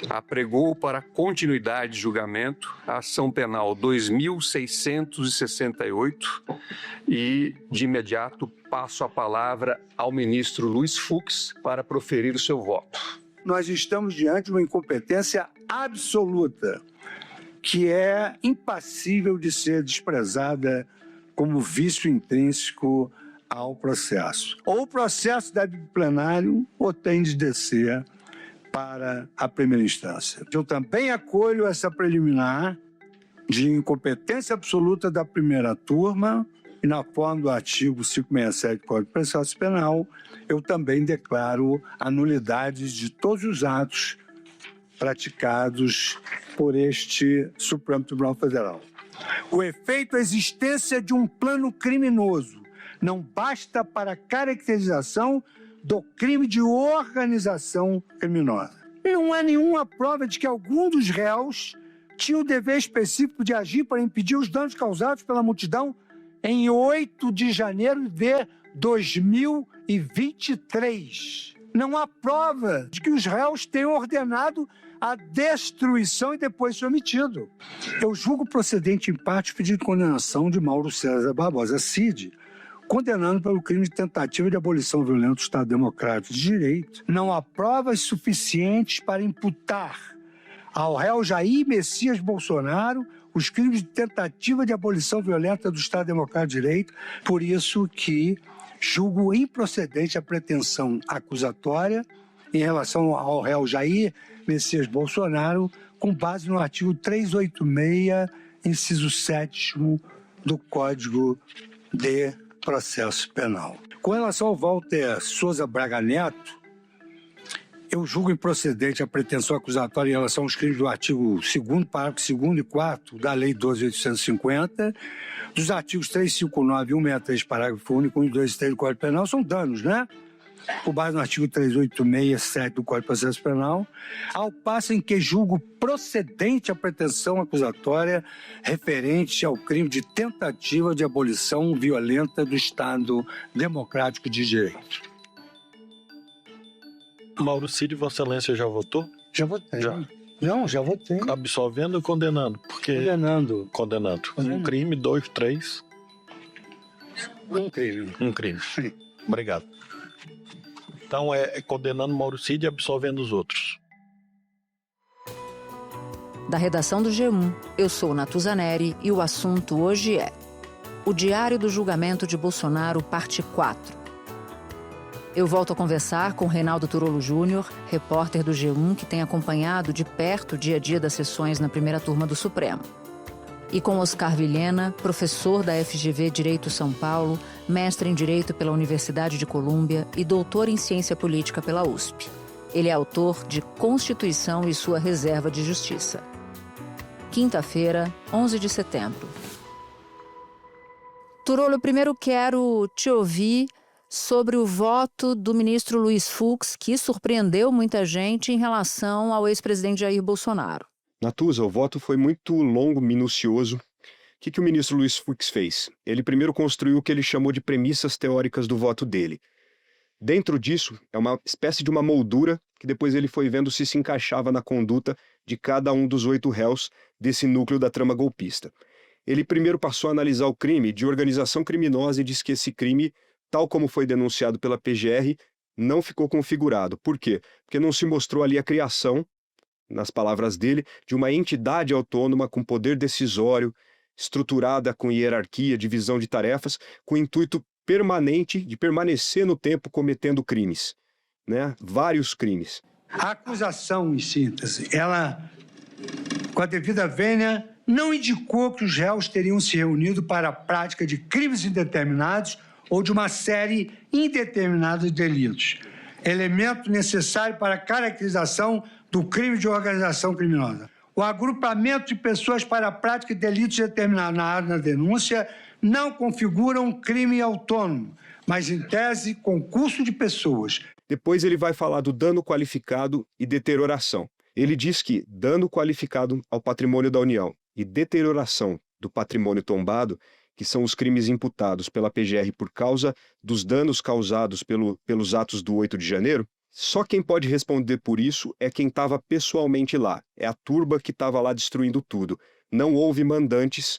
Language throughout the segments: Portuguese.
apregou para continuidade de julgamento a ação penal 2668 e, de imediato, passo a palavra ao ministro Luiz Fux para proferir o seu voto. Nós estamos diante de uma incompetência absoluta, que é impassível de ser desprezada como vício intrínseco ao processo. Ou o processo deve ir para o plenário, ou tem de descer para a primeira instância. Eu também acolho essa preliminar de incompetência absoluta da primeira turma e, na forma do artigo 567 do Código de Processo Penal, eu também declaro a nulidade de todos os atos praticados por este Supremo Tribunal Federal. O efeito, a existência de um plano criminoso não basta para a caracterização do crime de organização criminosa. Não há nenhuma prova de que algum dos réus tinha o dever específico de agir para impedir os danos causados pela multidão em 8 de janeiro de 2023. Não há prova de que os réus tenham ordenado a destruição e depois se omitido. Eu julgo procedente em parte o pedido de condenação de Mauro César Barbosa Cid, condenando pelo crime de tentativa de abolição violenta do Estado Democrático de Direito. Não há provas suficientes para imputar ao réu Jair Messias Bolsonaro os crimes de tentativa de abolição violenta do Estado Democrático de Direito, por isso que julgo improcedente a pretensão acusatória em relação ao réu Jair Messias Bolsonaro, com base no artigo 386, inciso 7º do Código de Processo Penal. Com relação ao Walter Souza Braga Neto, eu julgo improcedente a pretensão acusatória em relação aos crimes do artigo 2º, parágrafo 2º e 4º da Lei 12.850, dos artigos 359 e 163, parágrafo único, 1 e 2 e 3 do Código Penal, são danos, né? Com base no artigo 386, 7 do Código de Processo Penal, ao passo em que julgo procedente a pretensão acusatória referente ao crime de tentativa de abolição violenta do Estado Democrático de Direito. Mauro Cid, Vossa Excelência já votou? Já votei. Já. Não, já votei. Absolvendo ou condenando? Porque... Condenando. Um crime, 2, 3... Um crime. Um crime. Sim. Obrigado. Então é condenando Mauro Cid e absolvendo os outros. Da redação do G1, eu sou Natuza Neri e o assunto hoje é o Diário do Julgamento de Bolsonaro, parte 4. Eu volto a conversar com Reinaldo Turolo Júnior, repórter do G1 que tem acompanhado de perto o dia a dia das sessões na primeira turma do Supremo. E com Oscar Vilhena, professor da FGV Direito São Paulo, mestre em Direito pela Universidade de Colômbia e doutor em Ciência Política pela USP. Ele é autor de Constituição e sua Reserva de Justiça. Quinta-feira, 11 de setembro. Turolo, eu primeiro quero te ouvir sobre o voto do ministro Luiz Fux, que surpreendeu muita gente em relação ao ex-presidente Jair Bolsonaro. Natuza, o voto foi muito longo, minucioso. O que o ministro Luiz Fux fez? Ele primeiro construiu o que ele chamou de premissas teóricas do voto dele. Dentro disso, é uma espécie de uma moldura que depois ele foi vendo se encaixava na conduta de cada um dos 8 réus desse núcleo da trama golpista. Ele primeiro passou a analisar o crime de organização criminosa e disse que esse crime, tal como foi denunciado pela PGR, não ficou configurado. Por quê? Porque não se mostrou ali a criação, nas palavras dele, de uma entidade autônoma com poder decisório, estruturada com hierarquia, divisão de tarefas, com o intuito permanente de permanecer no tempo cometendo crimes, né? Vários crimes. A acusação, em síntese, ela, com a devida vênia, não indicou que os réus teriam se reunido para a prática de crimes indeterminados ou de uma série indeterminada de delitos. Elemento necessário para a caracterização do crime de organização criminosa. O agrupamento de pessoas para a prática de delitos determinados na denúncia não configura um crime autônomo, mas, em tese, concurso de pessoas. Depois ele vai falar do dano qualificado e deterioração. Ele diz que dano qualificado ao patrimônio da União e deterioração do patrimônio tombado, que são os crimes imputados pela PGR por causa dos danos causados pelos atos do 8 de janeiro, Só quem pode responder por isso é quem estava pessoalmente lá. É a turba que estava lá destruindo tudo. Não houve mandantes,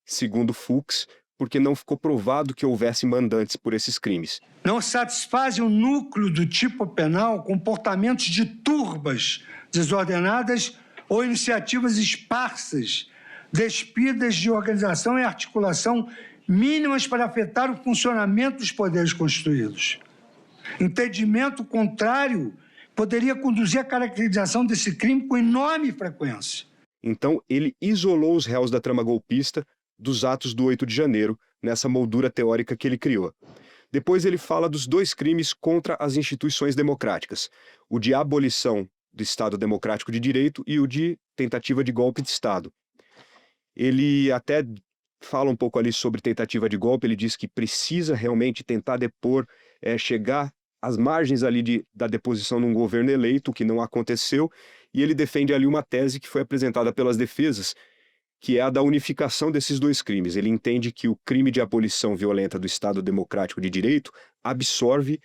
segundo Fuchs, porque não ficou provado que houvesse mandantes por esses crimes. Não satisfazem o núcleo do tipo penal comportamentos de turbas desordenadas ou iniciativas esparsas, despidas de organização e articulação mínimas para afetar o funcionamento dos poderes constituídos. Entendimento contrário poderia conduzir à caracterização desse crime com enorme frequência. Então, ele isolou os réus da trama golpista dos atos do 8 de janeiro, nessa moldura teórica que ele criou. Depois ele fala dos 2 crimes contra as instituições democráticas, o de abolição do Estado Democrático de Direito e o de tentativa de golpe de Estado. Ele até fala um pouco ali sobre tentativa de golpe, ele diz que precisa realmente tentar depor, chegar às margens ali da deposição de um governo eleito, que não aconteceu, e ele defende ali uma tese que foi apresentada pelas defesas, que é a da unificação desses 2 crimes. Ele entende que o crime de abolição violenta do Estado Democrático de Direito absorve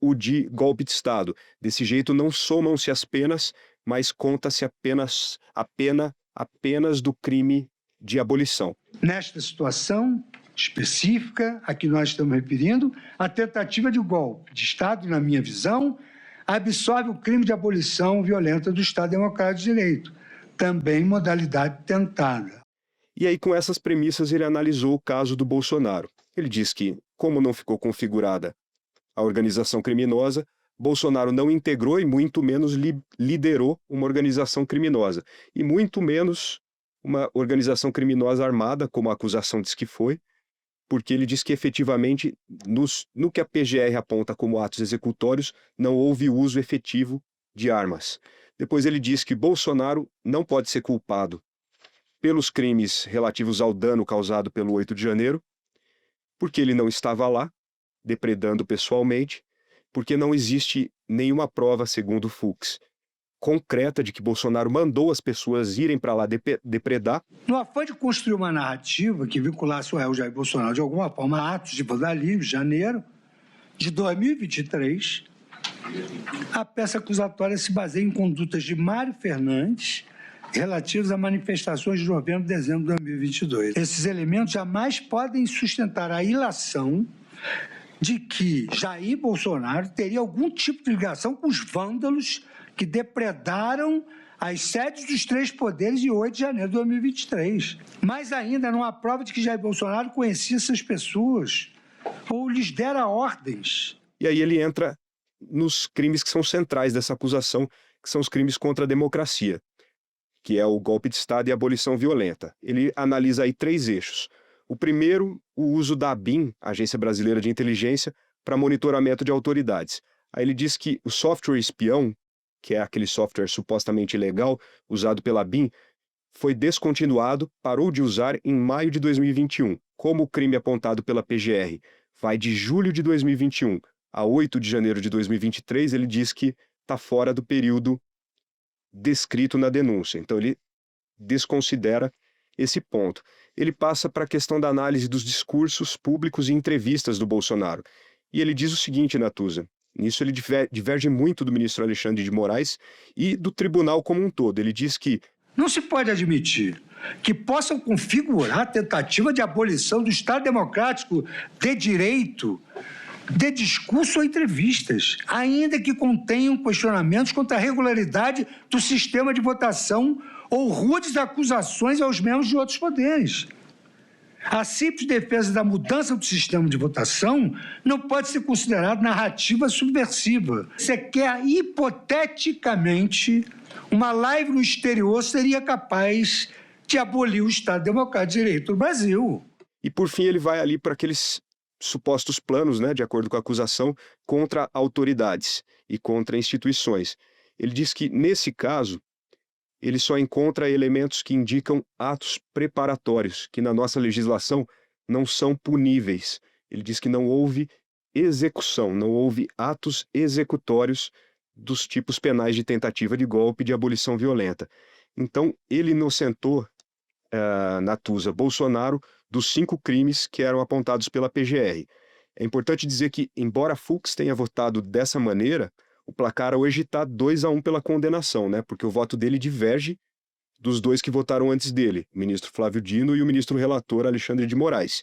o de golpe de Estado. Desse jeito não somam-se as penas, mas conta-se apenas a pena apenas do crime de abolição. Nesta situação específica a que nós estamos referindo, a tentativa de golpe de Estado, na minha visão, absorve o crime de abolição violenta do Estado Democrático de Direito, também modalidade tentada. E aí, com essas premissas, ele analisou o caso do Bolsonaro. Ele diz que, como não ficou configurada a organização criminosa, Bolsonaro não integrou e muito menos liderou uma organização criminosa, e muito menos uma organização criminosa armada, como a acusação diz que foi, porque ele diz que efetivamente, no que a PGR aponta como atos executórios, não houve uso efetivo de armas. Depois ele diz que Bolsonaro não pode ser culpado pelos crimes relativos ao dano causado pelo 8 de janeiro, porque ele não estava lá, depredando pessoalmente, porque não existe nenhuma prova, segundo Fuchs, concreta de que Bolsonaro mandou as pessoas irem para lá depredar. No afã de construir uma narrativa que vinculasse o réu Jair Bolsonaro de alguma forma a atos de vandalismo, em janeiro de 2023, a peça acusatória se baseia em condutas de Mário Fernandes relativas a manifestações de novembro e dezembro de 2022. Esses elementos jamais podem sustentar a ilação de que Jair Bolsonaro teria algum tipo de ligação com os vândalos que depredaram as sedes dos 3 poderes em 8 de janeiro de 2023. Mas ainda não há prova de que Jair Bolsonaro conhecia essas pessoas ou lhes dera ordens. E aí ele entra nos crimes que são centrais dessa acusação, que são os crimes contra a democracia, que é o golpe de Estado e a abolição violenta. Ele analisa aí 3 eixos. O primeiro, o uso da ABIN, Agência Brasileira de Inteligência, para monitoramento de autoridades. Aí ele diz que o software espião, que é aquele software supostamente ilegal usado pela ABIN, foi descontinuado, parou de usar em maio de 2021. Como o crime apontado pela PGR vai de julho de 2021 a 8 de janeiro de 2023, ele diz que está fora do período descrito na denúncia. Então ele desconsidera esse ponto. Ele passa para a questão da análise dos discursos públicos e entrevistas do Bolsonaro. E ele diz o seguinte, Natuza, nisso ele diverge muito do ministro Alexandre de Moraes e do tribunal como um todo. Ele diz que não se pode admitir que possam configurar a tentativa de abolição do Estado Democrático de direito de discurso ou entrevistas, ainda que contenham questionamentos quanto à regularidade do sistema de votação ou rudes acusações aos membros de outros poderes. A simples defesa da mudança do sistema de votação não pode ser considerada narrativa subversiva. Sequer hipoteticamente, uma live no exterior seria capaz de abolir o Estado Democrático de Direito no Brasil. E por fim ele vai ali para aqueles supostos planos, de acordo com a acusação, contra autoridades e contra instituições. Ele diz que, nesse caso, ele só encontra elementos que indicam atos preparatórios, que na nossa legislação não são puníveis. Ele diz que não houve execução, não houve atos executórios dos tipos penais de tentativa de golpe e de abolição violenta. Então, ele inocentou, Natuza, Bolsonaro dos 5 crimes que eram apontados pela PGR. É importante dizer que, embora Fuchs tenha votado dessa maneira, o placar hoje está 2-1 pela condenação, né? Porque o voto dele diverge dos dois que votaram antes dele, o ministro Flávio Dino e o ministro relator Alexandre de Moraes.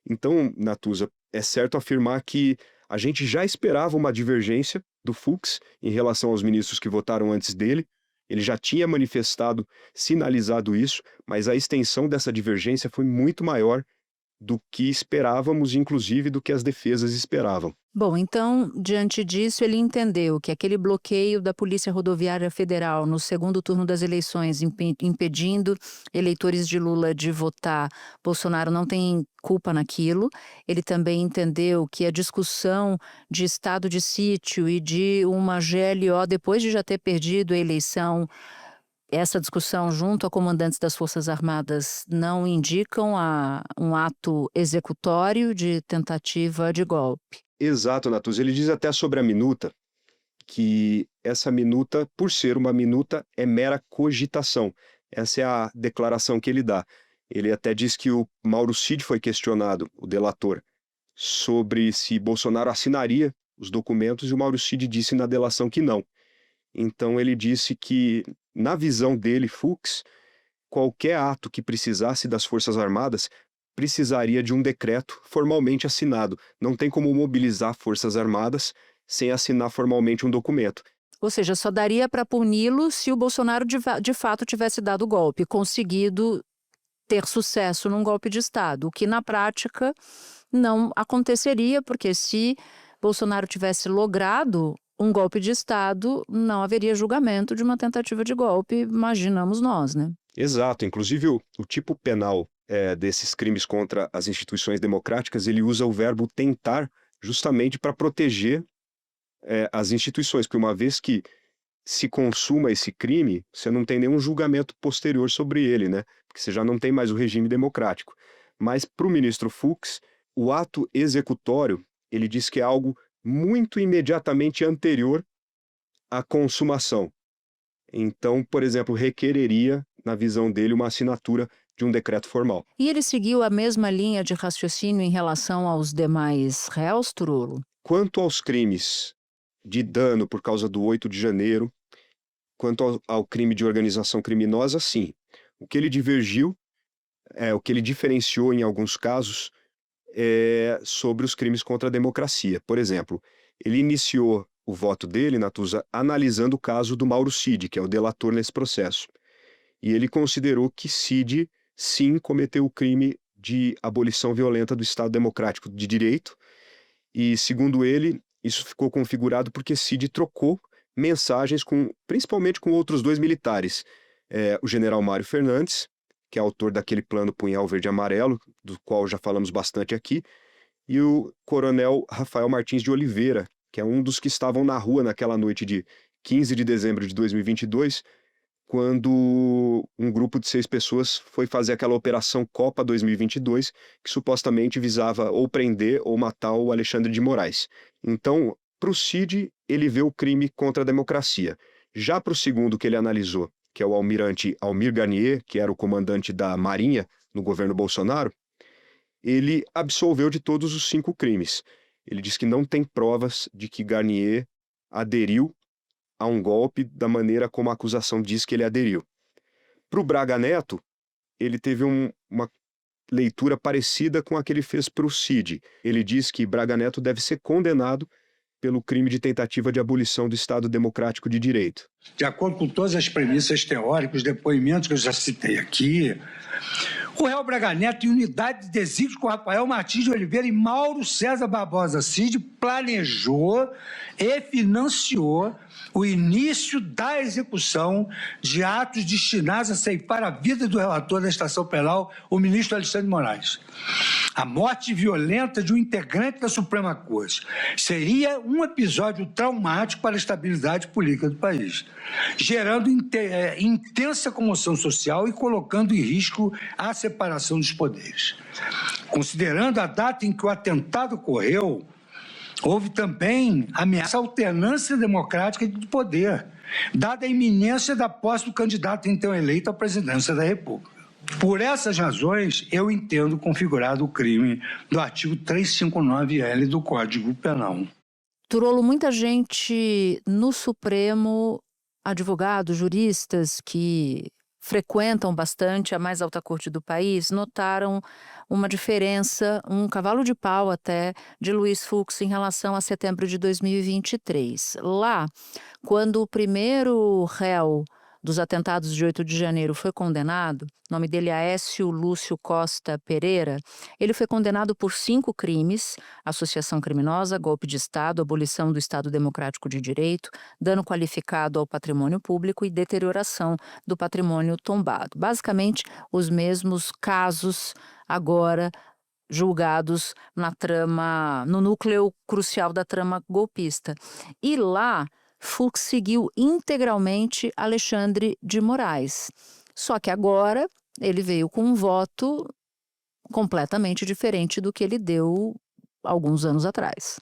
Então, Natuza, é certo afirmar que a gente já esperava uma divergência do Fux em relação aos ministros que votaram antes dele. Ele já tinha manifestado, sinalizado isso, mas a extensão dessa divergência foi muito maior do que esperávamos, inclusive do que as defesas esperavam. Bom, então, diante disso, ele entendeu que aquele bloqueio da Polícia Rodoviária Federal no segundo turno das eleições, impedindo eleitores de Lula de votar, Bolsonaro não tem culpa naquilo. Ele também entendeu que a discussão de estado de sítio e de uma GLO, depois de já ter perdido a eleição, essa discussão junto a comandantes das Forças Armadas não indicam um ato executório de tentativa de golpe. Exato, Natuza. Ele diz até sobre a minuta que essa minuta, por ser uma minuta, é mera cogitação. Essa é a declaração que ele dá. Ele até diz que o Mauro Cid foi questionado, o delator, sobre se Bolsonaro assinaria os documentos e o Mauro Cid disse na delação que não. Então ele disse que, na visão dele, Fux, qualquer ato que precisasse das Forças Armadas precisaria de um decreto formalmente assinado. Não tem como mobilizar Forças Armadas sem assinar formalmente um documento. Ou seja, só daria para puni-lo se o Bolsonaro de fato tivesse dado o golpe, conseguido ter sucesso num golpe de Estado, o que na prática não aconteceria, porque se Bolsonaro tivesse logrado um golpe de Estado, não haveria julgamento de uma tentativa de golpe, imaginamos nós, né? Exato. Inclusive, o tipo penal desses crimes contra as instituições democráticas, ele usa o verbo tentar justamente para proteger as instituições, porque uma vez que se consuma esse crime, você não tem nenhum julgamento posterior sobre ele, né? Porque você já não tem mais o regime democrático. Mas para o ministro Fux, o ato executório, ele diz que é algo muito imediatamente anterior à consumação. Então, por exemplo, requereria, na visão dele, uma assinatura de um decreto formal. E ele seguiu a mesma linha de raciocínio em relação aos demais réus, Turolo? Quanto aos crimes de dano por causa do 8 de janeiro, quanto ao crime de organização criminosa, sim. O que ele divergiu, o que ele diferenciou em alguns casos, sobre os crimes contra a democracia. Por exemplo, ele iniciou o voto dele, Natuza, analisando o caso do Mauro Cid, que é o delator nesse processo. E ele considerou que Cid, sim, cometeu o crime de abolição violenta do Estado Democrático de Direito. E, segundo ele, isso ficou configurado porque Cid trocou mensagens principalmente com outros dois militares. O general Mário Fernandes, que é autor daquele plano Punhal Verde e Amarelo, do qual já falamos bastante aqui, e o coronel Rafael Martins de Oliveira, que é um dos que estavam na rua naquela noite de 15 de dezembro de 2022, quando um grupo de 6 pessoas foi fazer aquela Operação Copa 2022, que supostamente visava ou prender ou matar o Alexandre de Moraes. Então, para o Cid, ele vê o crime contra a democracia. Já para o segundo que ele analisou, que é o almirante Almir Garnier, que era o comandante da Marinha no governo Bolsonaro, ele absolveu de todos os 5 crimes. Ele diz que não tem provas de que Garnier aderiu a um golpe da maneira como a acusação diz que ele aderiu. Para o Braga Neto, ele teve uma leitura parecida com a que ele fez para o Cid. Ele diz que Braga Neto deve ser condenado pelo crime de tentativa de abolição do Estado Democrático de Direito. De acordo com todas as premissas teóricas, os depoimentos que eu já citei aqui, o réu Braga Neto, em unidade de desígnio com Rafael Martins de Oliveira e Mauro César Barbosa Cid, planejou e financiou o início da execução de atos destinados a ceifar a vida do relator da estação penal, o ministro Alexandre de Moraes. A morte violenta de um integrante da Suprema Corte seria um episódio traumático para a estabilidade política do país, gerando intensa comoção social e colocando em risco a separação dos poderes. Considerando a data em que o atentado ocorreu, houve também ameaça à alternância democrática de poder, dada a iminência da posse do candidato então eleito à presidência da República. Por essas razões, eu entendo configurado o crime do artigo 359-L do Código Penal. Turolo, muita gente no Supremo, advogados, juristas que frequentam bastante a mais alta corte do país, notaram uma diferença, um cavalo de pau até, de Luiz Fux em relação a setembro de 2023. Lá, quando o primeiro réu dos atentados de 8 de janeiro foi condenado, o nome dele é Aécio Lúcio Costa Pereira, ele foi condenado por 5 crimes: associação criminosa, golpe de Estado, abolição do Estado Democrático de Direito, dano qualificado ao patrimônio público e deterioração do patrimônio tombado. Basicamente, os mesmos casos agora julgados na trama, no núcleo crucial da trama golpista. E lá, Fux seguiu integralmente Alexandre de Moraes. Só que agora ele veio com um voto completamente diferente do que ele deu alguns anos atrás.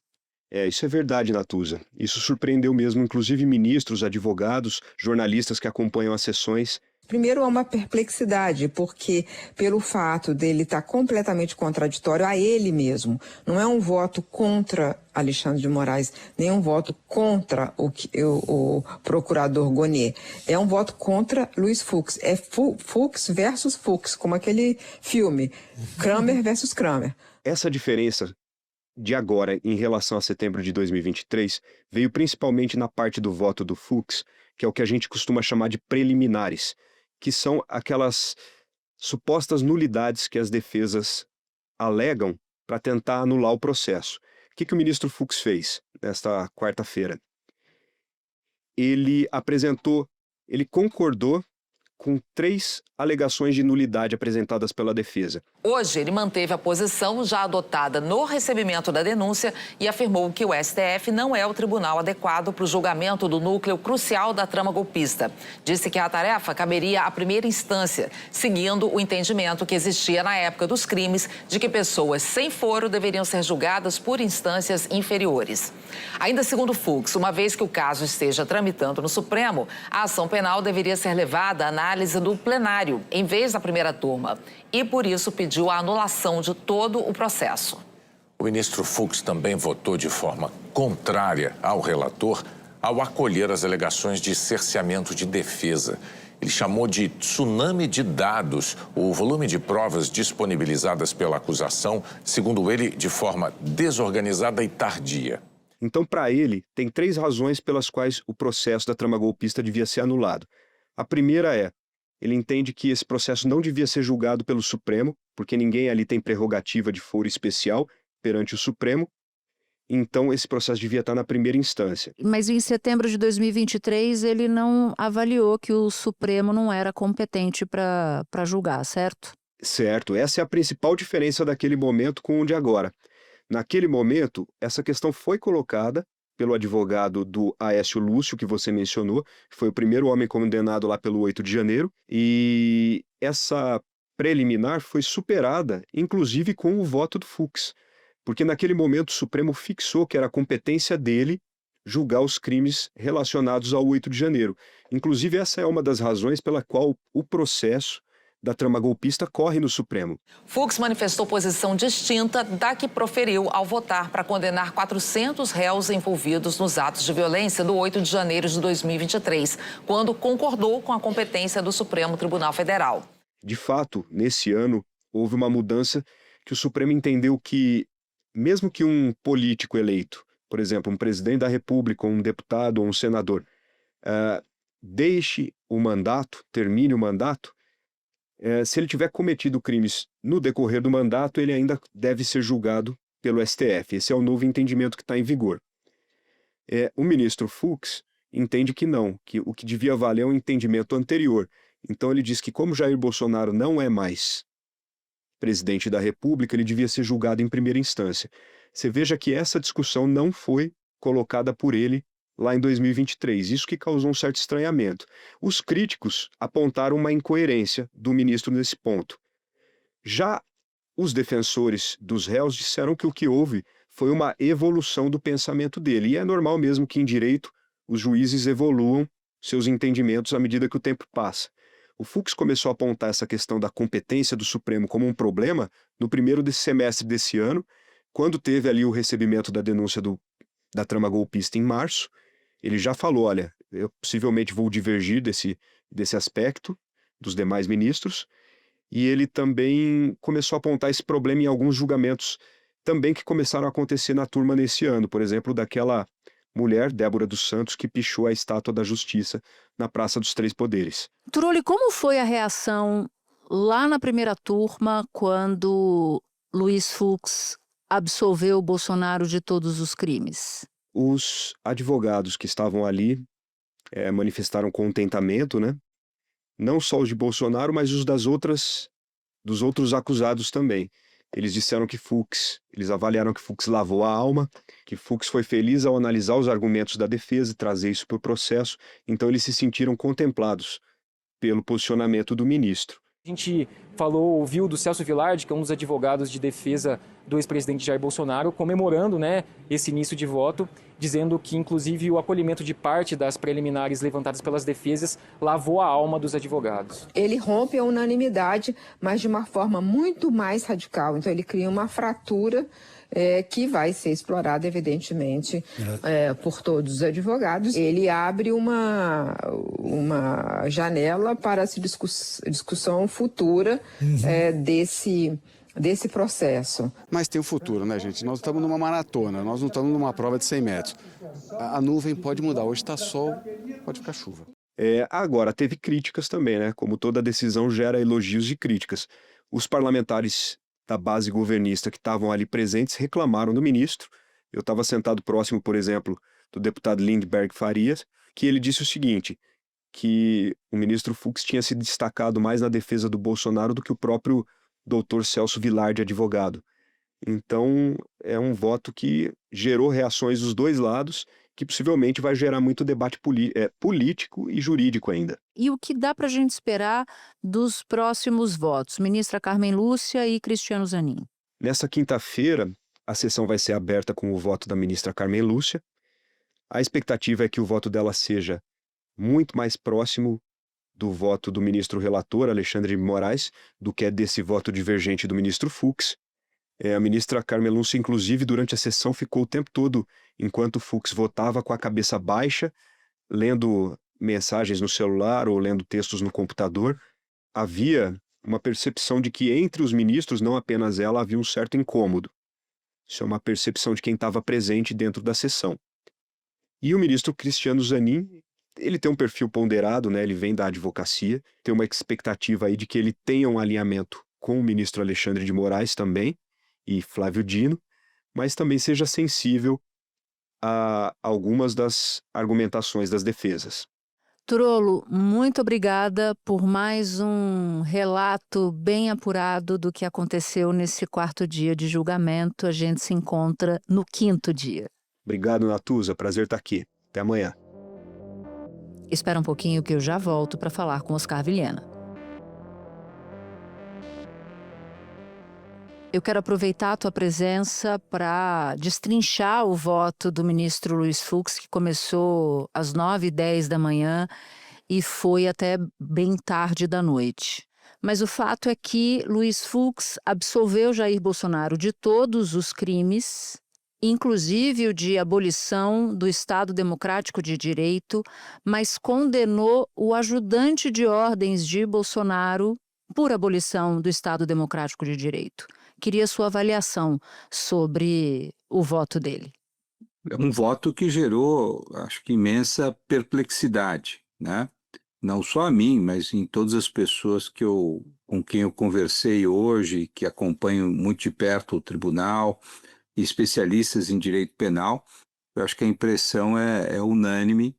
Isso é verdade, Natuza. Isso surpreendeu mesmo, inclusive ministros, advogados, jornalistas que acompanham as sessões. Primeiro, há uma perplexidade, porque pelo fato dele estar completamente contraditório a ele mesmo, não é um voto contra Alexandre de Moraes, nem um voto contra o procurador Gonê, é um voto contra Luiz Fux. É Fux versus Fux, como aquele filme, Kramer versus Kramer. Essa diferença de agora em relação a setembro de 2023 veio principalmente na parte do voto do Fux, que é o que a gente costuma chamar de preliminares, que são aquelas supostas nulidades que as defesas alegam para tentar anular o processo. O que o ministro Fux fez nesta quarta-feira? Ele concordou com 3 alegações de nulidade apresentadas pela defesa. Hoje, ele manteve a posição já adotada no recebimento da denúncia e afirmou que o STF não é o tribunal adequado para o julgamento do núcleo crucial da trama golpista. Disse que a tarefa caberia à primeira instância, seguindo o entendimento que existia na época dos crimes de que pessoas sem foro deveriam ser julgadas por instâncias inferiores. Ainda segundo Fux, uma vez que o caso esteja tramitando no Supremo, a ação penal deveria ser levada à análise do plenário, em vez da primeira turma, e por isso pediu a anulação de todo o processo. O ministro Fux também votou de forma contrária ao relator ao acolher as alegações de cerceamento de defesa. Ele chamou de tsunami de dados o volume de provas disponibilizadas pela acusação, segundo ele, de forma desorganizada e tardia. Então, para ele, tem 3 razões pelas quais o processo da trama golpista devia ser anulado. A primeira é, ele entende que esse processo não devia ser julgado pelo Supremo, porque ninguém ali tem prerrogativa de foro especial perante o Supremo, então esse processo devia estar na primeira instância. Mas em setembro de 2023 ele não avaliou que o Supremo não era competente para julgar, certo? Certo, essa é a principal diferença daquele momento com o de agora. Naquele momento, essa questão foi colocada pelo advogado do Aécio Lúcio, que você mencionou, que foi o primeiro homem condenado lá pelo 8 de janeiro, e essa preliminar foi superada, inclusive com o voto do Fux, porque naquele momento o Supremo fixou que era a competência dele julgar os crimes relacionados ao 8 de janeiro. Inclusive, essa é uma das razões pela qual o processo da trama golpista corre no Supremo. Fux manifestou posição distinta da que proferiu ao votar para condenar 400 réus envolvidos nos atos de violência do 8 de janeiro de 2023, quando concordou com a competência do Supremo Tribunal Federal. De fato, nesse ano, houve uma mudança que o Supremo entendeu que, mesmo que um político eleito, por exemplo, um presidente da República, ou um deputado ou um senador, deixe o mandato, termine o mandato, se ele tiver cometido crimes no decorrer do mandato, ele ainda deve ser julgado pelo STF. Esse é o novo entendimento que está em vigor. O ministro Fux entende que não, que o que devia valer é um entendimento anterior. Então ele diz que, como Jair Bolsonaro não é mais presidente da República, ele devia ser julgado em primeira instância. Você veja que essa discussão não foi colocada por ele lá em 2023, isso que causou um certo estranhamento. Os críticos apontaram uma incoerência do ministro nesse ponto. Já os defensores dos réus disseram que o que houve foi uma evolução do pensamento dele, e é normal mesmo que em direito os juízes evoluam seus entendimentos à medida que o tempo passa. O Fux começou a apontar essa questão da competência do Supremo como um problema no primeiro semestre desse ano, quando teve ali o recebimento da denúncia do da trama golpista em março. Ele já falou, olha, eu possivelmente vou divergir desse aspecto dos demais ministros, e ele também começou a apontar esse problema em alguns julgamentos também que começaram a acontecer na turma nesse ano, por exemplo, daquela mulher, Débora dos Santos, que pichou a estátua da Justiça na Praça dos Três Poderes. Turoli, como foi a reação lá na primeira turma, quando Luiz Fux absolveu o Bolsonaro de todos os crimes? Os advogados que estavam ali manifestaram contentamento, né? Não só os de Bolsonaro, mas os dos outros acusados também. Eles disseram que eles avaliaram que Fux lavou a alma, que Fux foi feliz ao analisar os argumentos da defesa e trazer isso para o processo, então eles se sentiram contemplados pelo posicionamento do ministro. A gente ouviu do Celso Vilardi, que é um dos advogados de defesa do ex-presidente Jair Bolsonaro, comemorando, esse início de voto, dizendo que, inclusive, o acolhimento de parte das preliminares levantadas pelas defesas lavou a alma dos advogados. Ele rompe a unanimidade, mas de uma forma muito mais radical. Então, ele cria uma fratura que vai ser explorada, evidentemente, por todos os advogados. Ele abre uma janela para essa discussão futura desse processo. Mas tem o futuro, né, gente? Nós estamos numa maratona, nós não estamos numa prova de 100 metros. A nuvem pode mudar, hoje está sol, pode ficar chuva. Agora, teve críticas também, né? Como toda decisão gera elogios e críticas. Os parlamentares da base governista que estavam ali presentes reclamaram do ministro. Eu estava sentado próximo, por exemplo, do deputado Lindbergh Farias, que ele disse o seguinte, que o ministro Fux tinha se destacado mais na defesa do Bolsonaro do que o próprio doutor Celso Vilardi, advogado. Então, é um voto que gerou reações dos dois lados, que possivelmente vai gerar muito debate político e jurídico ainda. E o que dá para a gente esperar dos próximos votos? Ministra Carmen Lúcia e Cristiano Zanin. Nessa quinta-feira, a sessão vai ser aberta com o voto da ministra Carmen Lúcia. A expectativa é que o voto dela seja muito mais próximo do voto do ministro relator, Alexandre de Moraes, do que é desse voto divergente do ministro Fux. A ministra Carmen Lúcia, inclusive, durante a sessão, ficou o tempo todo, enquanto Fux votava, com a cabeça baixa, lendo mensagens no celular ou lendo textos no computador. Havia uma percepção de que entre os ministros, não apenas ela, havia um certo incômodo. Isso é uma percepção de quem estava presente dentro da sessão. E o ministro Cristiano Zanin, ele tem um perfil ponderado, né? Ele vem da advocacia, tem uma expectativa aí de que ele tenha um alinhamento com o ministro Alexandre de Moraes também, e Flávio Dino, mas também seja sensível a algumas das argumentações das defesas. Turolo, muito obrigada por mais um relato bem apurado do que aconteceu nesse quarto dia de julgamento. A gente se encontra no quinto dia. Obrigado, Natuza. Prazer estar aqui. Até amanhã. Espera um pouquinho que eu já volto para falar com Oscar Vilhena. Eu quero aproveitar a tua presença para destrinchar o voto do ministro Luiz Fux, que começou às 9h10 da manhã e foi até bem tarde da noite. Mas o fato é que Luiz Fux absolveu Jair Bolsonaro de todos os crimes, inclusive o de abolição do Estado Democrático de Direito, mas condenou o ajudante de ordens de Bolsonaro por abolição do Estado Democrático de Direito. Queria sua avaliação sobre o voto dele. É um voto que gerou, acho que, imensa perplexidade, né? Não só a mim, mas em todas as pessoas com quem eu conversei hoje, que acompanham muito de perto o tribunal, especialistas em direito penal. Eu acho que a impressão é unânime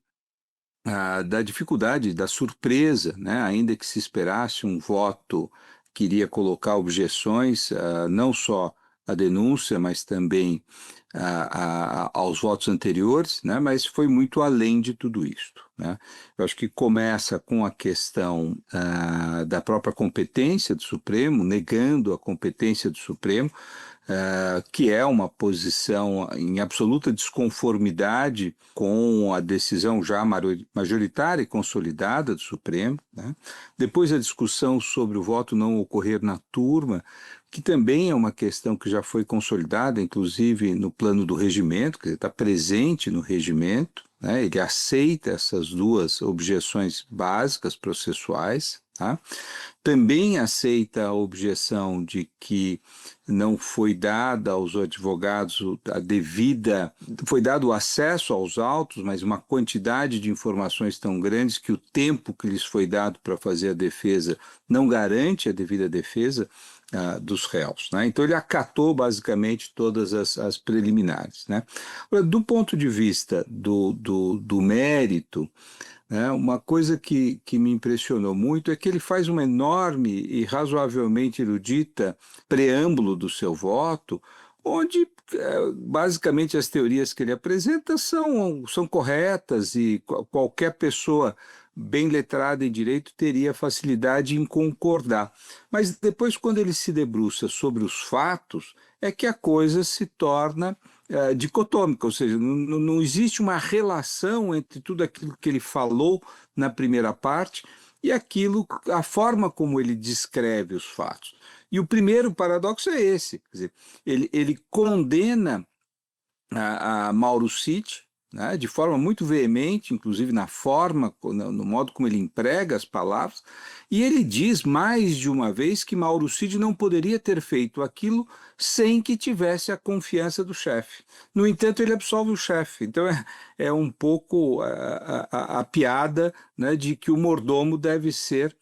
da dificuldade, da surpresa, né? Ainda que se esperasse um voto que iria colocar objeções, não só à denúncia, mas também aos votos anteriores, né? Mas foi muito além de tudo isto, né? Eu acho que começa com a questão da própria competência do Supremo, negando a competência do Supremo, que é uma posição em absoluta desconformidade com a decisão já majoritária e consolidada do Supremo, né? Depois a discussão sobre o voto não ocorrer na turma, que também é uma questão que já foi consolidada, inclusive no plano do regimento, que está presente no regimento, né? Ele aceita essas duas objeções básicas processuais, tá? Também aceita a objeção de que não foi dada aos advogados a devida, foi dado o acesso aos autos, mas uma quantidade de informações tão grandes que o tempo que lhes foi dado para fazer a defesa não garante a devida defesa dos réus, né? Então ele acatou basicamente todas as preliminares, né? Do ponto de vista do mérito, né, uma coisa que me impressionou muito é que ele faz uma enorme e razoavelmente erudita preâmbulo do seu voto, onde basicamente as teorias que ele apresenta são corretas e qualquer pessoa bem letrada em direito teria facilidade em concordar. Mas depois, quando ele se debruça sobre os fatos, é que a coisa se torna dicotômica, ou seja, não existe uma relação entre tudo aquilo que ele falou na primeira parte e a forma como ele descreve os fatos. E o primeiro paradoxo é esse, quer dizer, ele condena a Mauro Cid, né, de forma muito veemente, inclusive na forma, no modo como ele emprega as palavras, e ele diz mais de uma vez que Mauro Cid não poderia ter feito aquilo sem que tivesse a confiança do chefe. No entanto, ele absolve o chefe. Então é um pouco a piada, né, de que o mordomo deve ser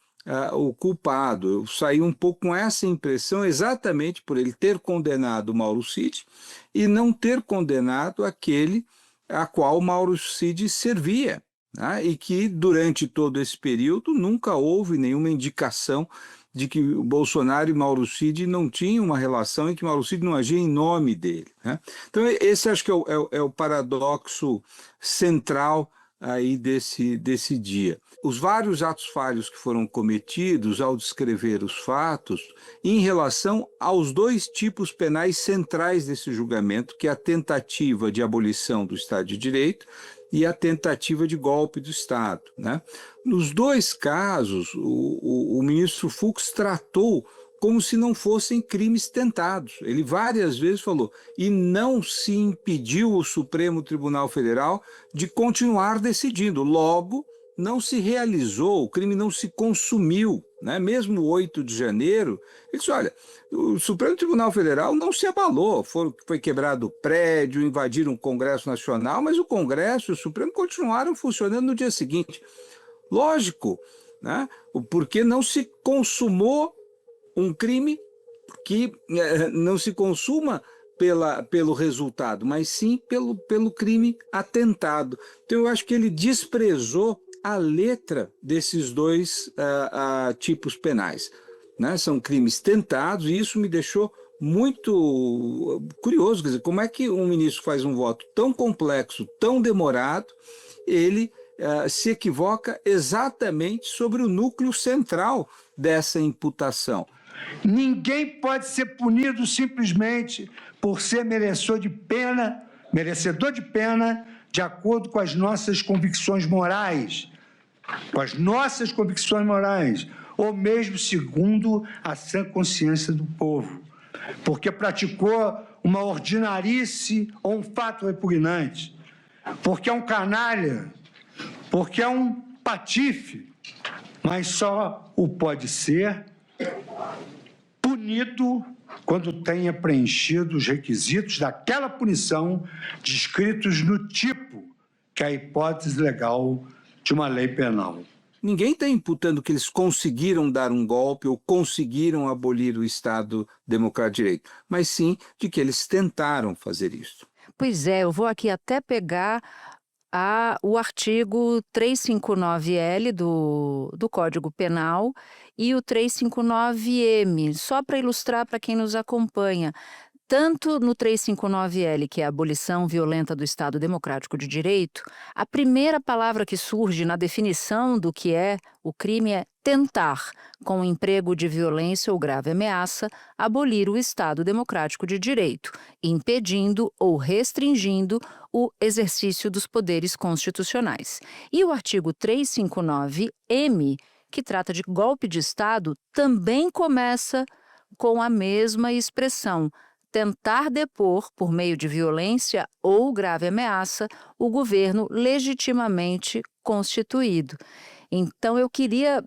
o culpado. Eu saí um pouco com essa impressão exatamente por ele ter condenado Mauro Cid e não ter condenado aquele a qual Mauro Cid servia, né? E que durante todo esse período nunca houve nenhuma indicação de que o Bolsonaro e Mauro Cid não tinham uma relação e que Mauro Cid não agia em nome dele, né? Então esse acho que é o paradoxo central aí desse dia. Os vários atos falhos que foram cometidos ao descrever os fatos em relação aos dois tipos penais centrais desse julgamento, que é a tentativa de abolição do Estado de Direito e a tentativa de golpe do Estado, né? Nos dois casos, o ministro Fux tratou como se não fossem crimes tentados. Ele várias vezes falou, e não se impediu o Supremo Tribunal Federal de continuar decidindo. Logo, não se realizou, o crime não se consumiu, né? Mesmo o 8 de janeiro, ele disse, olha, o Supremo Tribunal Federal não se abalou, foi quebrado o prédio, invadiram o Congresso Nacional, mas o Congresso e o Supremo continuaram funcionando no dia seguinte. Lógico, né? Porque não se consumou um crime que não se consuma pelo resultado, mas sim pelo crime atentado. Então eu acho que ele desprezou a letra desses dois tipos penais, né? São crimes tentados e isso me deixou muito curioso, quer dizer, como é que um ministro faz um voto tão complexo, tão demorado, ele se equivoca exatamente sobre o núcleo central dessa imputação. Ninguém pode ser punido simplesmente por ser merecedor de pena de acordo com as nossas convicções morais, ou mesmo segundo a sã consciência do povo, porque praticou uma ordinarice ou um fato repugnante, porque é um canalha, porque é um patife, mas só o pode ser punido quando tenha preenchido os requisitos daquela punição descritos no tipo, que é a hipótese legal de uma lei penal. Ninguém está imputando que eles conseguiram dar um golpe ou conseguiram abolir o Estado Democrático de Direito, mas sim de que eles tentaram fazer isso. Pois é, eu vou aqui até pegar o artigo 359L do Código Penal e o 359M, só para ilustrar para quem nos acompanha. Tanto no 359L, que é a abolição violenta do Estado Democrático de Direito, a primeira palavra que surge na definição do que é o crime é tentar, com o emprego de violência ou grave ameaça, abolir o Estado Democrático de Direito, impedindo ou restringindo o exercício dos poderes constitucionais. E o artigo 359-M, que trata de golpe de Estado, também começa com a mesma expressão: tentar depor, por meio de violência ou grave ameaça, o governo legitimamente constituído. Então, eu queria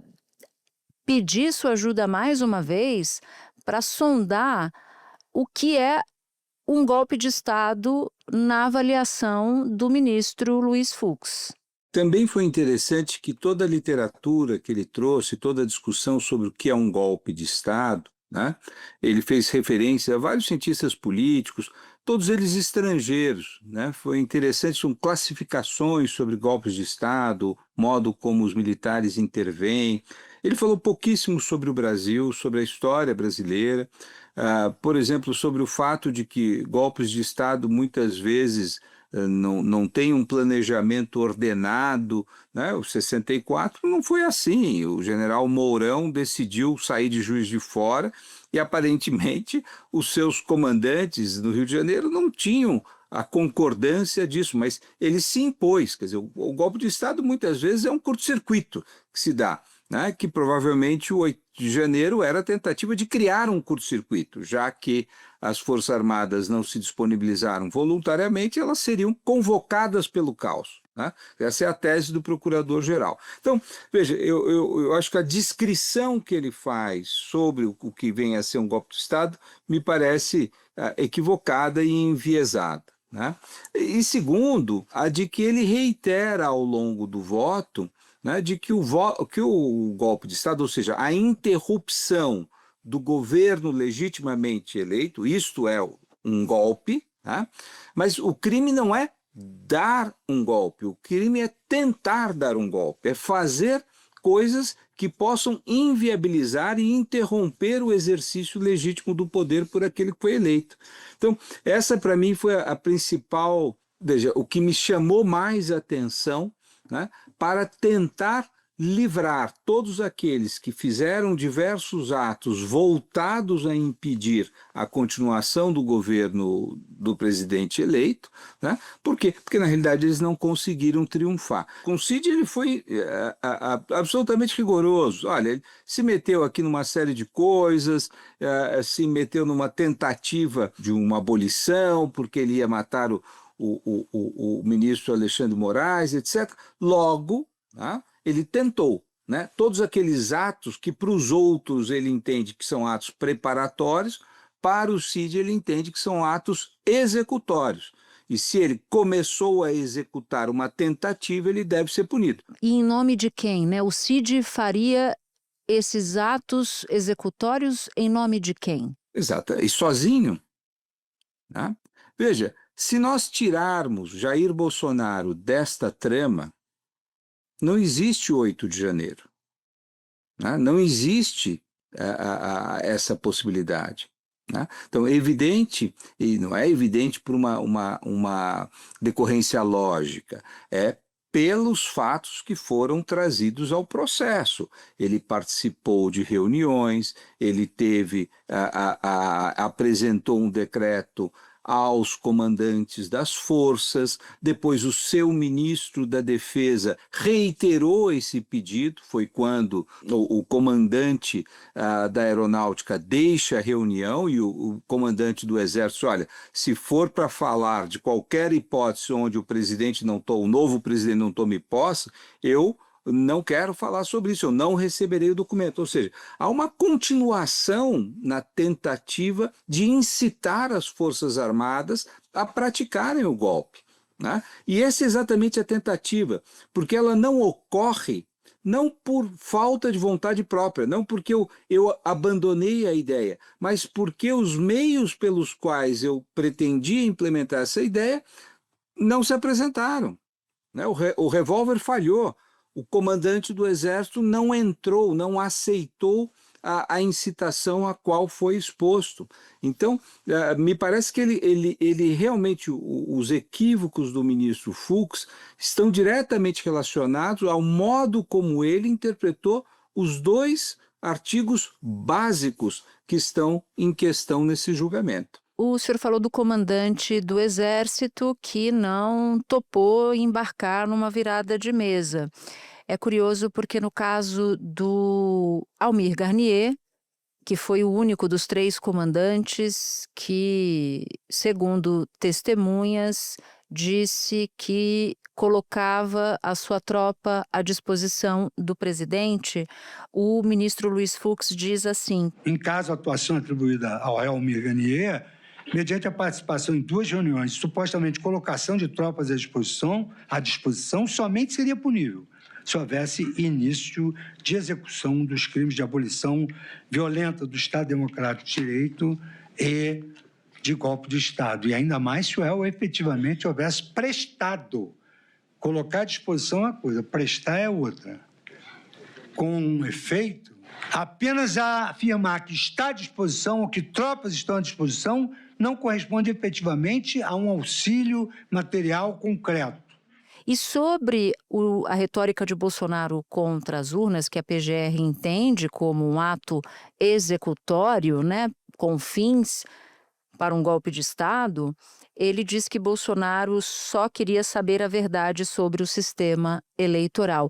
pedir sua ajuda mais uma vez para sondar o que é um golpe de Estado na avaliação do ministro Luiz Fux. Também foi interessante que toda a literatura que ele trouxe, toda a discussão sobre o que é um golpe de Estado, né? Ele fez referência a vários cientistas políticos, todos eles estrangeiros, né? Foi interessante, são classificações sobre golpes de Estado, modo como os militares intervêm. Ele falou pouquíssimo sobre o Brasil, sobre a história brasileira, por exemplo, sobre o fato de que golpes de Estado muitas vezes não tem um planejamento ordenado, né? O 64 não foi assim. O general Mourão decidiu sair de Juiz de Fora e, aparentemente, os seus comandantes no Rio de Janeiro não tinham a concordância disso, mas ele se impôs. Quer dizer, o golpe de Estado muitas vezes é um curto-circuito que se dá, né? Que provavelmente o 8 de janeiro era a tentativa de criar um curto-circuito, já que as Forças Armadas não se disponibilizaram voluntariamente, elas seriam convocadas pelo caos, né? Essa é a tese do Procurador-Geral. Então, veja, eu acho que a descrição que ele faz sobre o que vem a ser um golpe de Estado me parece equivocada e enviesada, né? E segundo, a de que ele reitera ao longo do voto, né, de que o golpe de Estado, ou seja, a interrupção do governo legitimamente eleito, isto é um golpe, né? Mas o crime não é dar um golpe, o crime é tentar dar um golpe, é fazer coisas que possam inviabilizar e interromper o exercício legítimo do poder por aquele que foi eleito. Então, essa para mim foi a principal, veja, o que me chamou mais a atenção, né, para tentar livrar todos aqueles que fizeram diversos atos voltados a impedir a continuação do governo do presidente eleito, né? Por quê? Porque, na realidade, eles não conseguiram triunfar. Com o Cid, ele foi absolutamente rigoroso. Olha, ele se meteu aqui numa série de coisas, se meteu numa tentativa de uma abolição, porque ele ia matar o ministro Alexandre de Moraes, etc. Logo, né, ele tentou, né, todos aqueles atos que para os outros ele entende que são atos preparatórios, para o Cid ele entende que são atos executórios. E se ele começou a executar uma tentativa, ele deve ser punido. E em nome de quem, né? O Cid faria esses atos executórios em nome de quem? Exato, e sozinho, né? Veja, se nós tirarmos Jair Bolsonaro desta trama, não existe 8 de janeiro, né? Não existe essa possibilidade, né? Então, é evidente, e não é evidente por uma decorrência lógica, é pelos fatos que foram trazidos ao processo. Ele participou de reuniões, ele apresentou um decreto aos comandantes das forças, depois o seu ministro da Defesa reiterou esse pedido, foi quando o comandante da Aeronáutica deixa a reunião e o comandante do Exército, olha, se for para falar de qualquer hipótese onde o novo presidente não tome posse, eu não quero falar sobre isso, eu não receberei o documento. Ou seja, há uma continuação na tentativa de incitar as Forças Armadas a praticarem o golpe, né? E essa é exatamente a tentativa, porque ela não ocorre não por falta de vontade própria, não porque eu abandonei a ideia, mas porque os meios pelos quais eu pretendia implementar essa ideia não se apresentaram, né? O revólver falhou. O comandante do Exército não entrou, não aceitou a incitação a qual foi exposto. Então, me parece que ele realmente, os equívocos do ministro Fux estão diretamente relacionados ao modo como ele interpretou os dois artigos básicos que estão em questão nesse julgamento. O senhor falou do comandante do Exército que não topou embarcar numa virada de mesa. É curioso porque no caso do Almir Garnier, que foi o único dos 3 comandantes que, segundo testemunhas, disse que colocava a sua tropa à disposição do presidente, o ministro Luiz Fux diz assim: Em caso, a atuação atribuída ao réu Almir Garnier, mediante a participação em 2 reuniões, supostamente colocação de tropas à disposição, somente seria punível se houvesse início de execução dos crimes de abolição violenta do Estado Democrático de Direito e de golpe de Estado. E ainda mais se o réu efetivamente houvesse prestado. Colocar à disposição é uma coisa, prestar é outra. Com efeito, apenas a afirmar que está à disposição ou que tropas estão à disposição não corresponde efetivamente a um auxílio material concreto. E sobre a retórica de Bolsonaro contra as urnas, que a PGR entende como um ato executório, né, com fins para um golpe de Estado, ele diz que Bolsonaro só queria saber a verdade sobre o sistema eleitoral.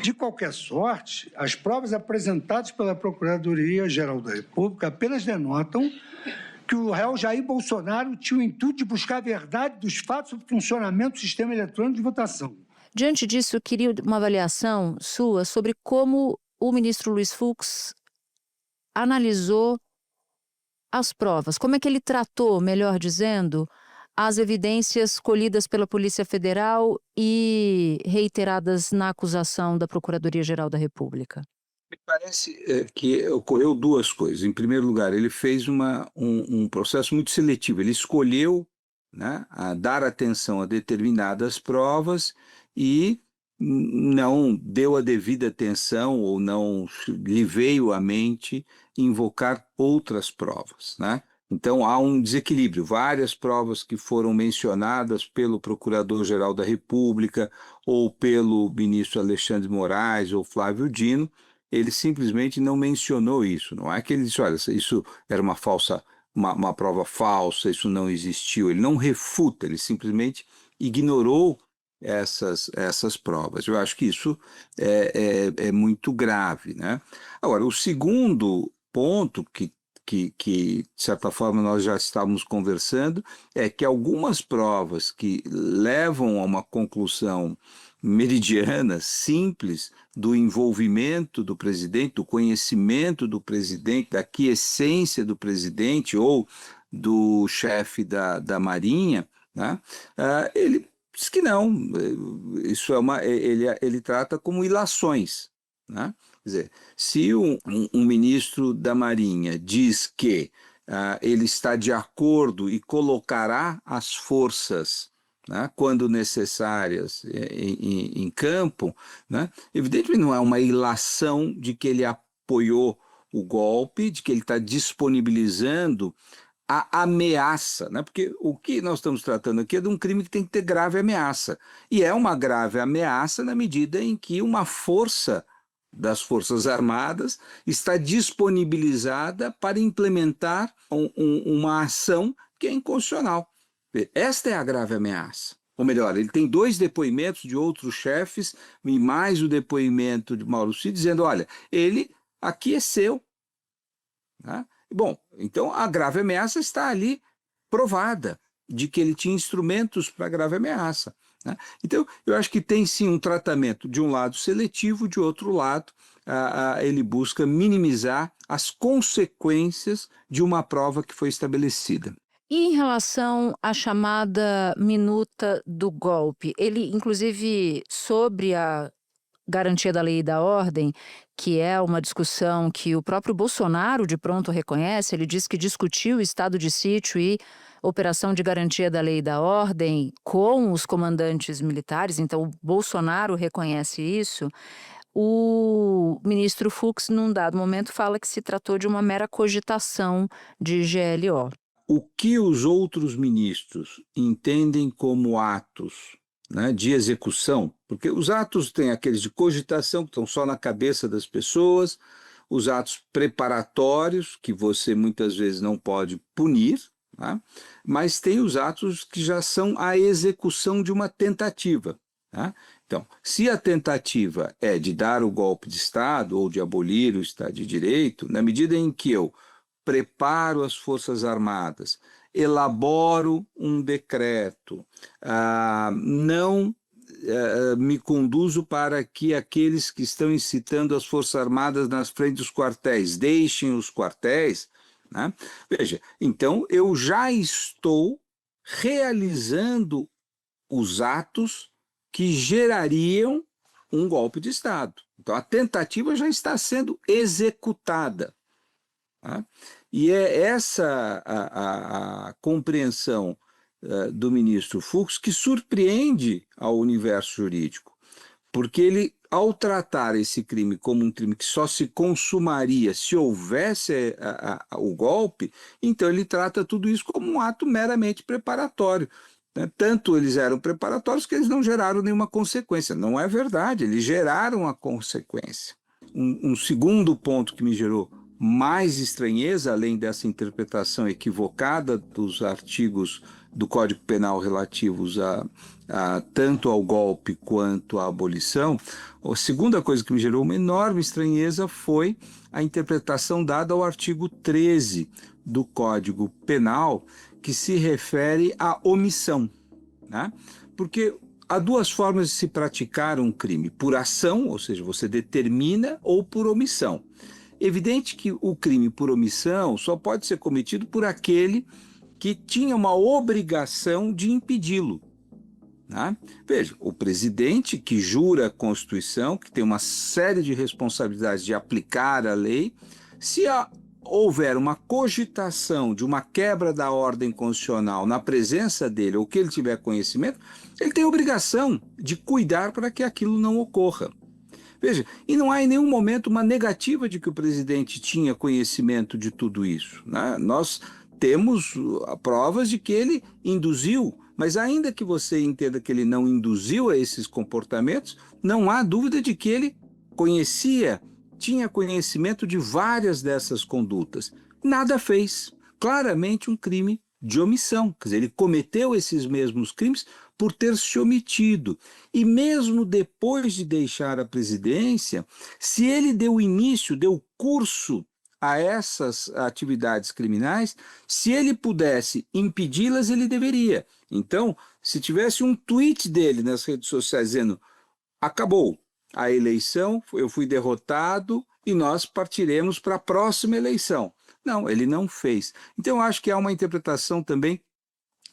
De qualquer sorte, as provas apresentadas pela Procuradoria-Geral da República apenas denotam que o réu Jair Bolsonaro tinha o intuito de buscar a verdade dos fatos sobre o funcionamento do sistema eletrônico de votação. Diante disso, eu queria uma avaliação sua sobre como o ministro Luiz Fux analisou as provas, como é que ele tratou, melhor dizendo, as evidências colhidas pela Polícia Federal e reiteradas na acusação da Procuradoria-Geral da República. Me parece que ocorreu 2 coisas. Em primeiro lugar, ele fez um processo muito seletivo. Ele escolheu, né, a dar atenção a determinadas provas e não deu a devida atenção ou não lhe veio à mente invocar outras provas, né? Então, há um desequilíbrio. Várias provas que foram mencionadas pelo Procurador-Geral da República ou pelo ministro Alexandre de Moraes ou Flávio Dino, ele simplesmente não mencionou isso. Não é que ele disse, olha, isso era uma prova falsa, isso não existiu. Ele não refuta, ele simplesmente ignorou essas provas. Eu acho que isso é muito grave, né? Agora, o segundo ponto que, de certa forma, nós já estávamos conversando, é que algumas provas que levam a uma conclusão meridiana, simples, do envolvimento do presidente, do conhecimento do presidente, da quiescência do presidente ou do chefe da Marinha, né? Ele diz que não, isso ele trata como ilações, né? Quer dizer, se um ministro da Marinha diz que ele está de acordo e colocará as forças, né, quando necessárias em campo, né, evidentemente não é uma ilação de que ele apoiou o golpe, de que ele está disponibilizando a ameaça, né? Porque o que nós estamos tratando aqui é de um crime que tem que ter grave ameaça. E é uma grave ameaça na medida em que uma força das Forças Armadas está disponibilizada para implementar uma ação que é inconstitucional. Esta é a grave ameaça. Ou melhor, ele tem 2 depoimentos de outros chefes e mais o depoimento de Mauro Cid dizendo, olha, ele aqueceu, né? Bom, então a grave ameaça está ali provada, de que ele tinha instrumentos para grave ameaça, né? Então, eu acho que tem sim um tratamento, de um lado seletivo, de outro lado, ele busca minimizar as consequências de uma prova que foi estabelecida. E em relação à chamada minuta do golpe, ele, inclusive, sobre a garantia da lei e da ordem, que é uma discussão que o próprio Bolsonaro de pronto reconhece, ele diz que discutiu o estado de sítio e operação de garantia da lei e da ordem com os comandantes militares, então o Bolsonaro reconhece isso. o ministro Fux, num dado momento, fala que se tratou de uma mera cogitação de GLO. O que os outros ministros entendem como atos, né, de execução, porque os atos têm aqueles de cogitação que estão só na cabeça das pessoas, os atos preparatórios, que você muitas vezes não pode punir, tá? Mas tem os atos que já são a execução de uma tentativa. Tá? Então, se a tentativa é de dar o golpe de Estado ou de abolir o Estado de Direito, na medida em que eu preparo as Forças Armadas, elaboro um decreto, não me conduzo para que aqueles que estão incitando as Forças Armadas nas frentes dos quartéis deixem os quartéis, né? Veja, então eu já estou realizando os atos que gerariam um golpe de Estado. Então, a tentativa já está sendo executada. Tá? E é essa a compreensão do ministro Fux que surpreende ao universo jurídico, porque ele, ao tratar esse crime como um crime que só se consumaria se houvesse o golpe, então ele trata tudo isso como um ato meramente preparatório. Tanto eles eram preparatórios que eles não geraram nenhuma consequência. Não é verdade, eles geraram a consequência. Um segundo ponto que me gerou mais estranheza, além dessa interpretação equivocada dos artigos do Código Penal relativos tanto ao golpe quanto à abolição, a segunda coisa que me gerou uma enorme estranheza foi a interpretação dada ao artigo 13 do Código Penal, que se refere à omissão, né? Porque há duas formas de se praticar um crime: por ação, ou seja, você determina, ou por omissão. Evidente que o crime por omissão só pode ser cometido por aquele que tinha uma obrigação de impedi-lo. Né? Veja, o presidente que jura a Constituição, que tem uma série de responsabilidades de aplicar a lei, se houver uma cogitação de uma quebra da ordem constitucional na presença dele, ou que ele tiver conhecimento, ele tem a obrigação de cuidar para que aquilo não ocorra. Veja, e não há em nenhum momento uma negativa de que o presidente tinha conhecimento de tudo isso, né? Nós temos provas de que ele induziu, mas ainda que você entenda que ele não induziu a esses comportamentos, não há dúvida de que ele tinha conhecimento de várias dessas condutas. Nada fez. Claramente um crime de omissão. Quer dizer, ele cometeu esses mesmos crimes por ter se omitido. E mesmo depois de deixar a presidência, se ele deu curso a essas atividades criminais, se ele pudesse impedi-las, ele deveria. Então, se tivesse um tweet dele nas redes sociais dizendo: acabou a eleição, eu fui derrotado e nós partiremos para a próxima eleição. Não, ele não fez. Então, eu acho que há uma interpretação também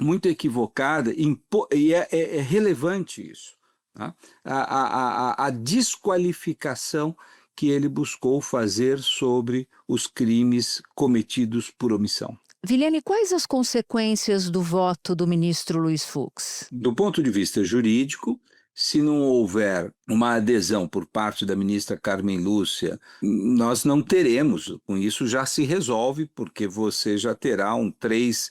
muito equivocada e é relevante isso. Tá? A desqualificação que ele buscou fazer sobre os crimes cometidos por omissão. Viliane, quais as consequências do voto do ministro Luiz Fux? Do ponto de vista jurídico, se não houver uma adesão por parte da ministra Carmen Lúcia, nós não teremos. Com isso já se resolve, porque você já terá um 3-1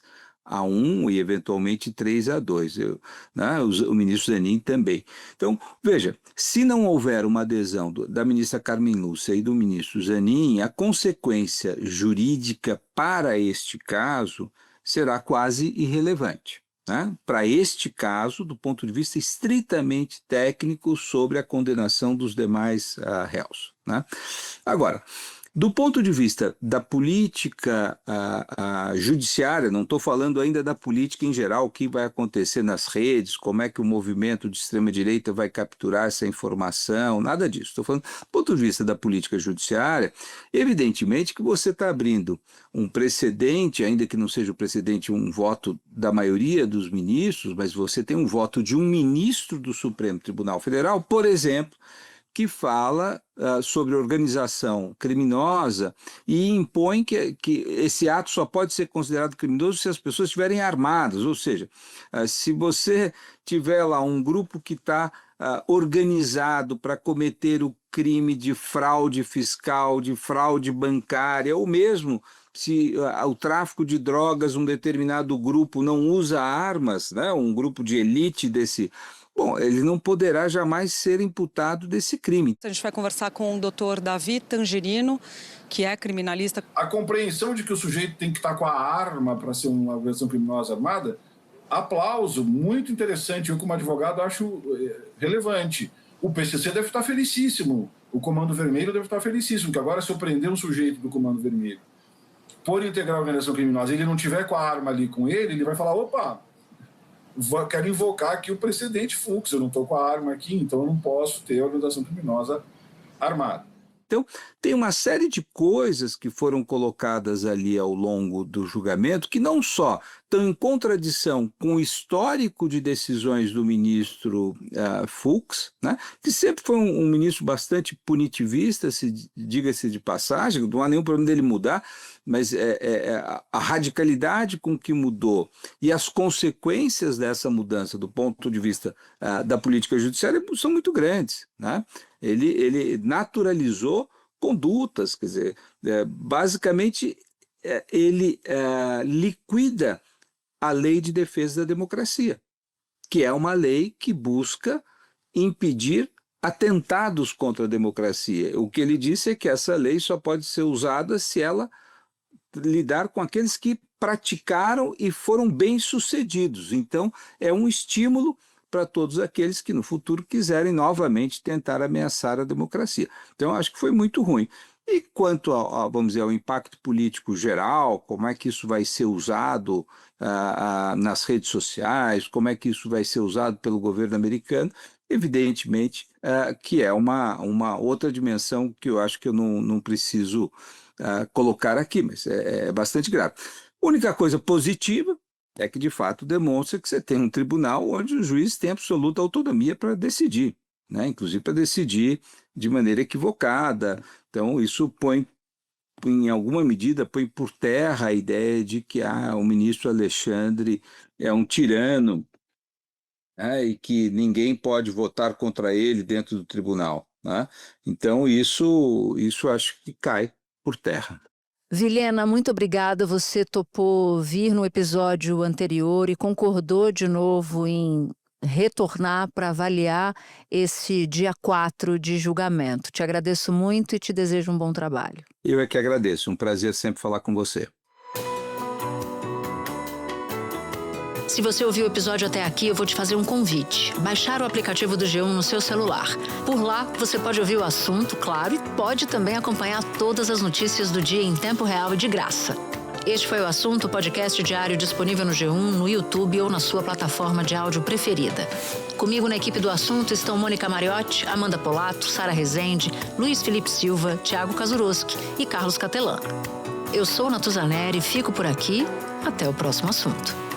e eventualmente 3-2. Né? O ministro Zanin também. Então, veja, se não houver uma adesão da ministra Carmen Lúcia e do ministro Zanin, a consequência jurídica para este caso será quase irrelevante. Né? Para este caso, do ponto de vista estritamente técnico sobre a condenação dos demais réus. Né? Agora, do ponto de vista da política judiciária, não estou falando ainda da política em geral, o que vai acontecer nas redes, como é que o movimento de extrema-direita vai capturar essa informação, nada disso. Estou falando do ponto de vista da política judiciária, evidentemente que você está abrindo um precedente, ainda que não seja o precedente um voto da maioria dos ministros, mas você tem um voto de um ministro do Supremo Tribunal Federal, por exemplo, que fala sobre organização criminosa e impõe que esse ato só pode ser considerado criminoso se as pessoas estiverem armadas, ou seja, se você tiver lá um grupo que está organizado para cometer o crime de fraude fiscal, de fraude bancária, ou mesmo se o tráfico de drogas, um determinado grupo não usa armas, né, um grupo de elite desse... Bom, ele não poderá jamais ser imputado desse crime. A gente vai conversar com o Dr. Davi Tangerino, que é criminalista. A compreensão de que o sujeito tem que estar com a arma para ser uma organização criminosa armada, aplauso, muito interessante. Eu, como advogado, acho relevante. O PCC deve estar felicíssimo, o Comando Vermelho deve estar felicíssimo, que agora se eu prender um sujeito do Comando Vermelho por integrar a organização criminosa, ele não tiver com a arma ali com ele, ele vai falar, opa, quero invocar aqui o precedente Fux, eu não estou com a arma aqui, então eu não posso ter a organização criminosa armada. Então, tem uma série de coisas que foram colocadas ali ao longo do julgamento que não só estão em contradição com o histórico de decisões do ministro Fux, né, que sempre foi um ministro bastante punitivista, diga-se de passagem, não há nenhum problema dele mudar, mas a radicalidade com que mudou e as consequências dessa mudança do ponto de vista da política judiciária são muito grandes, né? Ele naturalizou condutas, quer dizer, basicamente ele liquida a Lei de Defesa da Democracia, que é uma lei que busca impedir atentados contra a democracia. O que ele disse é que essa lei só pode ser usada se ela lidar com aqueles que praticaram e foram bem-sucedidos. Então, é um estímulo para todos aqueles que no futuro quiserem novamente tentar ameaçar a democracia. Então, acho que foi muito ruim. E quanto vamos dizer, ao impacto político geral, como é que isso vai ser usado nas redes sociais, como é que isso vai ser usado pelo governo americano, evidentemente que é uma outra dimensão que eu acho que eu não preciso colocar aqui, mas é bastante grave. A única coisa positiva é que, de fato, demonstra que você tem um tribunal onde o juiz tem absoluta autonomia para decidir, né? Inclusive para decidir de maneira equivocada. Então, isso põe, em alguma medida, põe por terra a ideia de que o ministro Alexandre é um tirano, né? E que ninguém pode votar contra ele dentro do tribunal, né? Então, isso acho que cai por terra. Vilhena, muito obrigada. Você topou vir no episódio anterior e concordou de novo em retornar para avaliar esse dia 4 de julgamento. Te agradeço muito e te desejo um bom trabalho. Eu é que agradeço. Um prazer sempre falar com você. Se você ouviu o episódio até aqui, eu vou te fazer um convite. Baixar o aplicativo do G1 no seu celular. Por lá, você pode ouvir o assunto, claro, e pode também acompanhar todas as notícias do dia em tempo real e de graça. Este foi o Assunto, podcast diário disponível no G1, no YouTube ou na sua plataforma de áudio preferida. Comigo na equipe do Assunto estão Mônica Mariotti, Amanda Polato, Sara Rezende, Luiz Felipe Silva, Thiago Kazuroski e Carlos Catelan. Eu sou Natuzaneri, fico por aqui. Até o próximo assunto.